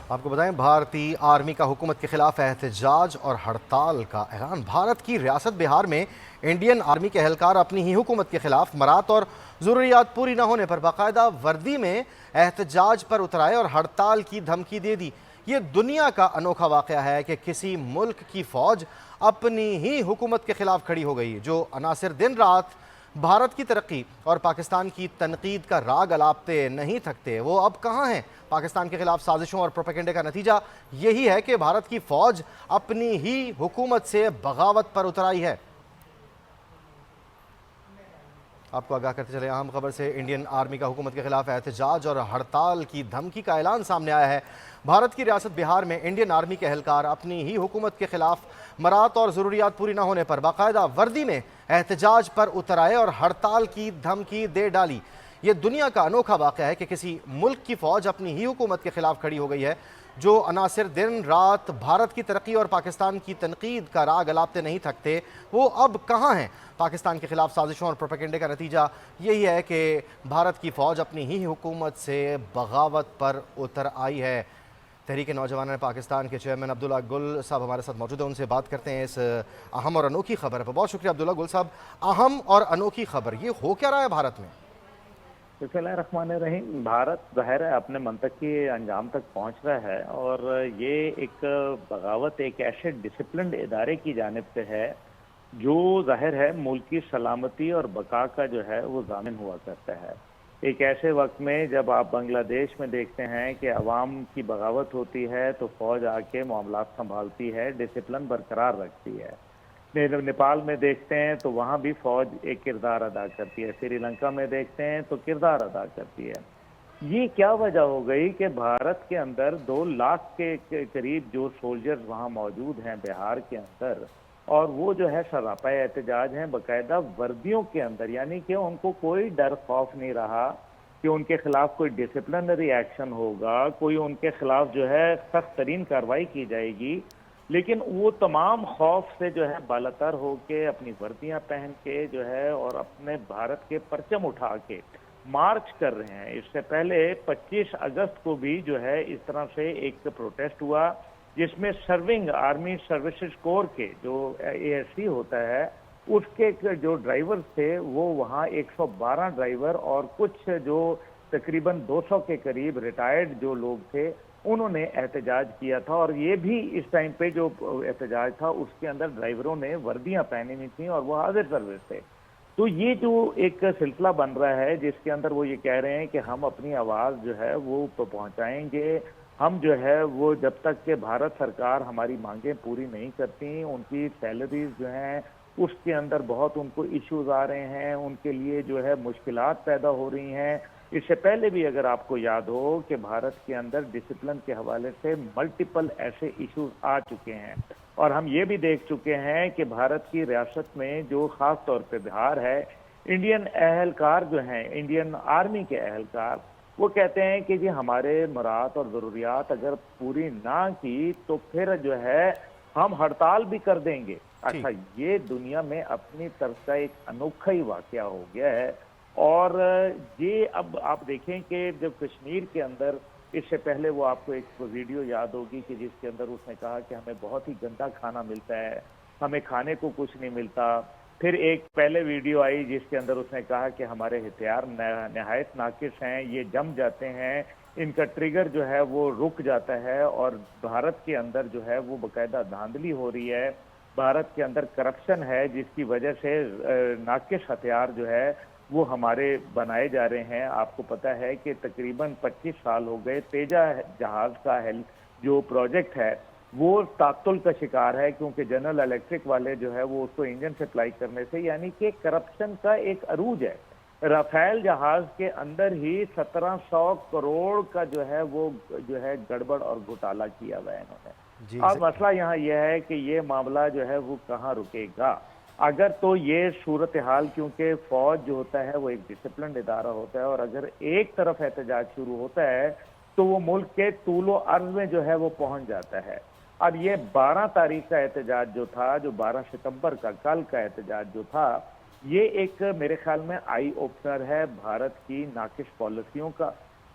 آپ کو بتائیں بھارتی آرمی کا حکومت کے خلاف احتجاج اور ہڑتال کا اعلان۔ بھارت کی ریاست بہار میں انڈین آرمی کے اہلکار اپنی ہی حکومت کے خلاف مراد اور ضروریات پوری نہ ہونے پر باقاعدہ وردی میں احتجاج پر اترائے اور ہڑتال کی دھمکی دے دی۔ یہ دنیا کا انوکھا واقعہ ہے کہ کسی ملک کی فوج اپنی ہی حکومت کے خلاف کھڑی ہو گئی، جو عناصر دن رات بھارت کی ترقی اور پاکستان کی تنقید کا راگ الاپتے نہیں تھکتے، وہ اب کہاں ہیں؟ پاکستان کے خلاف سازشوں اور پروپیگنڈے کا نتیجہ یہی ہے کہ بھارت کی فوج اپنی ہی حکومت سے بغاوت پر اتر آئی ہے۔ آپ کو آگاہ کرتے چلے اہم خبر سے، انڈین آرمی کا حکومت کے خلاف احتجاج اور ہڑتال کی دھمکی کا اعلان سامنے آیا ہے۔ بھارت کی ریاست بہار میں انڈین آرمی کے اہلکار اپنی ہی حکومت کے خلاف مراد اور ضروریات پوری نہ ہونے پر باقاعدہ وردی میں احتجاج پر اتر آئے اور ہڑتال کی دھمکی دے ڈالی۔ یہ دنیا کا انوکھا واقعہ ہے کہ کسی ملک کی فوج اپنی ہی حکومت کے خلاف کھڑی ہو گئی ہے، جو عناصر دن رات بھارت کی ترقی اور پاکستان کی تنقید کا راگ الاپتے نہیں تھکتے، وہ اب کہاں ہیں؟ پاکستان کے خلاف سازشوں اور پروپیگنڈے کا نتیجہ یہی ہے کہ بھارت کی فوج اپنی ہی حکومت سے بغاوت پر اتر آئی ہے۔ تحریک نوجوانان پاکستان کے چیئرمین عبداللہ گل صاحب ہمارے ساتھ موجود ہیں، ان سے بات کرتے ہیں اس اہم اور انوکھی خبر پر۔ بہت شکریہ عبداللہ گل صاحب۔ اہم اور انوکھی خبر، یہ ہو کیا رہا ہے بھارت میں؟ بسم اللہ الرحمن الرحیم۔ بھارت ظاہر ہے اپنے منطق کے انجام تک پہنچ رہا ہے، اور یہ ایک بغاوت ایک ایسے ڈسپلنڈ ادارے کی جانب سے ہے جو ظاہر ہے ملک کی سلامتی اور بقا کا جو ہے وہ ضامن ہوا کرتا ہے۔ ایک ایسے وقت میں جب آپ بنگلہ دیش میں دیکھتے ہیں کہ عوام کی بغاوت ہوتی ہے تو فوج آ کے معاملات سنبھالتی ہے، ڈسپلن برقرار رکھتی ہے۔ نیپال میں دیکھتے ہیں تو وہاں بھی فوج ایک کردار ادا کرتی ہے، سری لنکا میں دیکھتے ہیں تو کردار ادا کرتی ہے۔ یہ کیا وجہ ہو گئی کہ بھارت کے اندر 2 لاکھ کے قریب جو سولجرز وہاں موجود ہیں بہار کے اندر، اور وہ جو ہے سراپا احتجاج ہیں باقاعدہ وردیوں کے اندر، یعنی کہ ان کو کوئی ڈر خوف نہیں رہا کہ ان کے خلاف کوئی ڈسپلنری ایکشن ہوگا، کوئی ان کے خلاف جو ہے سخت ترین کارروائی کی جائے گی، لیکن وہ تمام خوف سے جو ہے بالاتر ہو کے اپنی وردیاں پہن کے جو ہے اور اپنے بھارت کے پرچم اٹھا کے مارچ کر رہے ہیں۔ اس سے پہلے 25 اگست کو بھی جو ہے اس طرح سے ایک پروٹیسٹ ہوا جس میں سرونگ آرمی سروسز کور کے جو اے ایس سی ہوتا ہے اس کے جو ڈرائیور تھے وہ وہاں 112 ڈرائیور اور کچھ جو تقریباً 200 کے قریب ریٹائرڈ جو لوگ تھے انہوں نے احتجاج کیا تھا، اور یہ بھی اس ٹائم پہ جو احتجاج تھا اس کے اندر ڈرائیوروں نے وردیاں پہنی ہوئی تھیں اور وہ حاضر سروس تھے۔ تو یہ جو ایک سلسلہ بن رہا ہے جس کے اندر وہ یہ کہہ رہے ہیں کہ ہم اپنی آواز جو ہے وہ پہنچائیں گے، ہم جو ہے وہ جب تک کہ بھارت سرکار ہماری مانگیں پوری نہیں کرتی، ان کی سیلریز جو ہیں اس کے اندر بہت ان کو ایشوز آ رہے ہیں، ان کے لیے جو ہے مشکلات پیدا ہو رہی ہیں۔ اس سے پہلے بھی اگر آپ کو یاد ہو کہ بھارت کے اندر ڈسپلن کے حوالے سے ملٹیپل ایسے ایشوز آ چکے ہیں، اور ہم یہ بھی دیکھ چکے ہیں کہ بھارت کی ریاست میں جو خاص طور پہ بہار ہے، انڈین اہلکار جو ہیں، انڈین آرمی کے اہلکار، وہ کہتے ہیں کہ جی ہمارے مراد اور ضروریات اگر پوری نہ کی تو پھر جو ہے ہم ہڑتال بھی کر دیں گے۔ اچھا، یہ دنیا میں اپنی طرف کا ایک انوکھا ہی واقعہ ہو گیا ہے، اور یہ اب آپ دیکھیں کہ جب کشمیر کے اندر اس سے پہلے وہ آپ کو ایک ویڈیو یاد ہوگی کہ جس کے اندر اس نے کہا کہ ہمیں بہت ہی گندا کھانا ملتا ہے، ہمیں کھانے کو کچھ نہیں ملتا۔ پھر ایک پہلے ویڈیو آئی جس کے اندر اس نے کہا کہ ہمارے ہتھیار نہایت ناقص ہیں، یہ جم جاتے ہیں، ان کا ٹریگر جو ہے وہ رک جاتا ہے، اور بھارت کے اندر جو ہے وہ باقاعدہ دھاندلی ہو رہی ہے، بھارت کے اندر کرپشن ہے جس کی وجہ سے ناقص ہتھیار جو ہے وہ ہمارے بنائے جا رہے ہیں۔ آپ کو پتہ ہے کہ تقریباً 25 سال ہو گئے تیجا جہاز کا جو پروجیکٹ ہے وہ تعطل کا شکار ہے، کیونکہ جنرل الیکٹرک والے جو ہے وہ اس کو انجن سپلائی کرنے سے، یعنی کہ کرپشن کا ایک عروج ہے۔ رافیل جہاز کے اندر ہی 1700 کروڑ کا جو ہے وہ جو ہے گڑبڑ اور گھوٹالا کیا ہوا ہے انہوں نے۔ اب مسئلہ یہاں یہ ہے کہ یہ معاملہ جو ہے وہ کہاں رکے گا؟ اگر تو یہ صورتحال، کیونکہ فوج جو ہوتا ہے وہ ایک ڈسپلنڈ ادارہ ہوتا ہے، اور اگر ایک طرف احتجاج شروع ہوتا ہے تو وہ ملک کے طول و عرض میں جو ہے وہ پہنچ جاتا ہے۔ اب یہ 12 تاریخ کا احتجاج جو تھا، جو 12 ستمبر کا کل کا احتجاج جو تھا، یہ ایک میرے خیال میں آئی اوپنر ہے بھارت کی ناقص پالیسیوں کا،